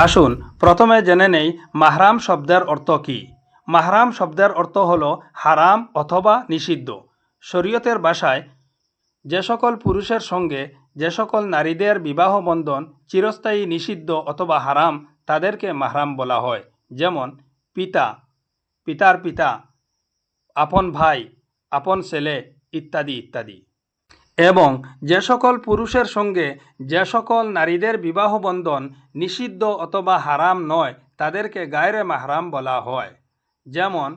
আসুন প্রথমে জেনে নেই মাহরাম শব্দের অর্থ কী। মাহরাম শব্দের অর্থ হল হারাম অথবা নিষিদ্ধ। শরীয়তের ভাষায় যে সকল পুরুষের সঙ্গে যে সকল নারীদের বিবাহ বন্ধন চিরস্থায়ী নিষিদ্ধ অথবা হারাম তাদেরকে মাহরাম বলা হয়। যেমন পিতা, পিতার পিতা, আপন ভাই, আপন ছেলে ইত্যাদি ইত্যাদি। এবং যে সকল পুরুষের সঙ্গে যে সকল নারীদের বিবাহ বন্ধন নিষিদ্ধ অথবা হারাম নয় তাদেরকে গায়রে মাহরাম বলা হয়। যেমন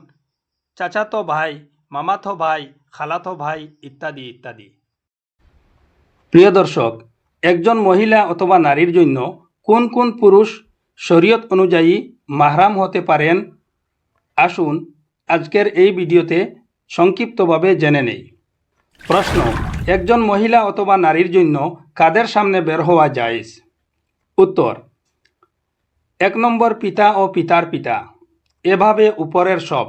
চাচাতো ভাই, মামাতো ভাই, খালাতো ভাই ইত্যাদি ইত্যাদি। প্রিয় দর্শক, একজন মহিলা অথবা নারীর জন্য কোন কোন পুরুষ শরীয়ত অনুযায়ী মাহরাম হতে পারেন, আসুন আজকের এই ভিডিওতে সংক্ষিপ্তভাবে জেনে নেই। প্রশ্ন: একজন মহিলা অথবা নারীর জন্য কাদের সামনে বের হওয়া জায়েজ? উত্তর: 1 নম্বর পিতা ও পিতার পিতা, এভাবে উপরের সব।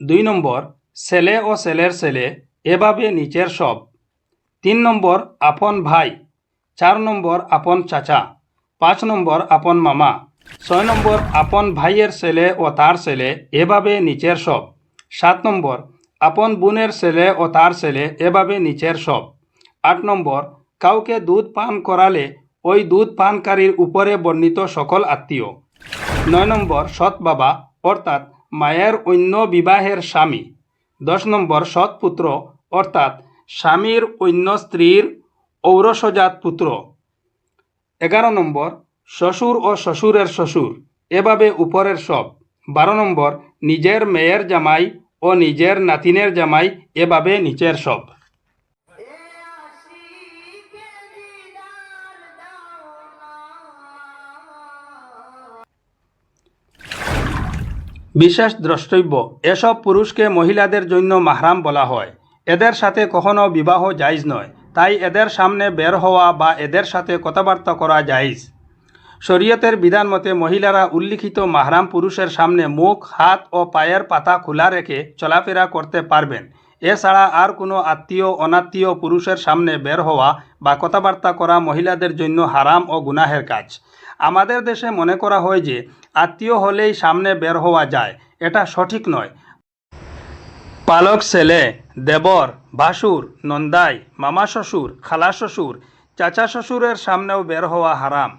2 নম্বর ছেলে ও ছেলের ছেলে, এভাবে নিচের সব। 3 নম্বর আপন ভাই। 4 নম্বর আপন চাচা। 5 নম্বর আপন মামা। 6 নম্বর আপন ভাইয়ের ছেলে ও তার ছেলে, এভাবে নিচের সব। 7 নম্বর আপন বোনের ছেলে ও তার ছেলে, এভাবে নিচের সব। 8 নম্বর কাউকে দুধ পান করালে ওই দুধ পানকারীর উপরে বর্ণিত সকল আত্মীয়। 9 নম্বর সৎ বাবা অর্থাৎ মায়ের অন্য বিবাহের স্বামী। 10 নম্বর সৎ পুত্র অর্থাৎ স্বামীর অন্য স্ত্রীর ঔরসজাত পুত্র। 11 নম্বর শ্বশুর ও শ্বশুরের শ্বশুর, এভাবে উপরের সব। 12 নম্বর নিজের মেয়ের জামাই ও নিজের নাতিনের জামাই, এভাবে নিচের সব। বিশেষ দ্রষ্টব্য: এসব পুরুষকে মহিলাদের জন্য মাহরাম বলা হয়। এদের সাথে কখনো বিবাহ জায়েজ নয়, তাই এদের সামনে বের হওয়া বা এদের সাথে কথাবার্তা করা জায়েজ। শরীয়তের বিধান মতে মহিলারা উল্লিখিত মাহরাম পুরুষের সামনে মুখ, হাত ও পায়ের পাতা খোলা রেখে চলাফেরা করতে পারবেন। এছাড়া আর কোনো আত্মীয় অনাত্মীয় পুরুষের সামনে বের হওয়া বা কথাবার্তা করা মহিলাদের জন্য হারাম ও গুনাহের কাজ। আমাদের দেশে মনে করা হয় যে আত্মীয় হলেই সামনে বের হওয়া যায়, এটা সঠিক নয়। পালক ছেলে, দেবর, ভাসুর, নন্দাই, মামা শ্বশুর, খালা শ্বশুর, চাচা শ্বশুরের সামনেও বের হওয়া হারাম।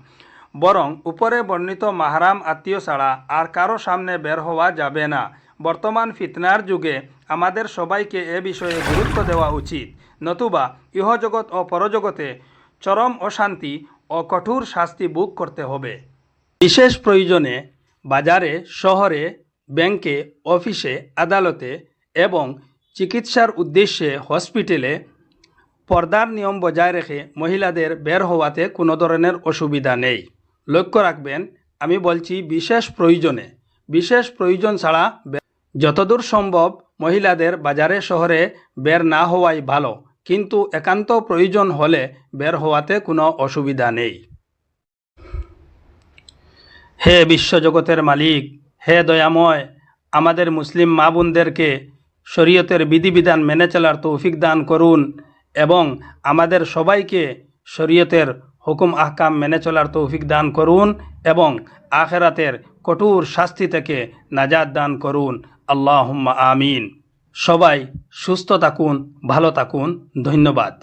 বরং উপরে বর্ণিত মাহরাম আত্মীয় ছাড়া আর কারো সামনে বের হওয়া যাবে না। বর্তমান ফিতনার যুগে আমাদের সবাইকে এ বিষয়ে গুরুত্ব দেওয়া উচিত, নতুবা ইহজগৎ ও পরজগতে চরম অশান্তি ও কঠোর শাস্তি ভোগ করতে হবে। বিশেষ প্রয়োজনে বাজারে, শহরে, ব্যাংকে, অফিসে, আদালতে এবং চিকিৎসার উদ্দেশ্যে হসপিটালে পর্দার নিয়ম বজায় রেখে মহিলাদের বের হওয়াতে কোনো ধরনের অসুবিধা নেই। লক্ষ্য রাখবেন, আমি বলছি বিশেষ প্রয়োজনে। বিশেষ প্রয়োজন ছাড়া যতদূর সম্ভব মহিলাদের বাজারে শহরে বের না হওয়াই ভালো, কিন্তু একান্ত প্রয়োজন হলে বের হওয়াতে কোনো অসুবিধা নেই। হে বিশ্বজগতের মালিক, হে দয়াময়, আমাদের মুসলিম মা বোনদেরকে শরীয়তের বিধিবিধান মেনে চলার তৌফিক দান করুন এবং আমাদের সবাইকে শরীয়তের হুকুম আহকাম মেনে চলার তৌফিক দান করুন এবং আখিরাতের কঠোর শাস্তি থেকে নাজাত দান করুন। আল্লাহুম্মা আমিন। সবাই সুস্থ থাকুন, ভালো থাকুন। ধন্যবাদ।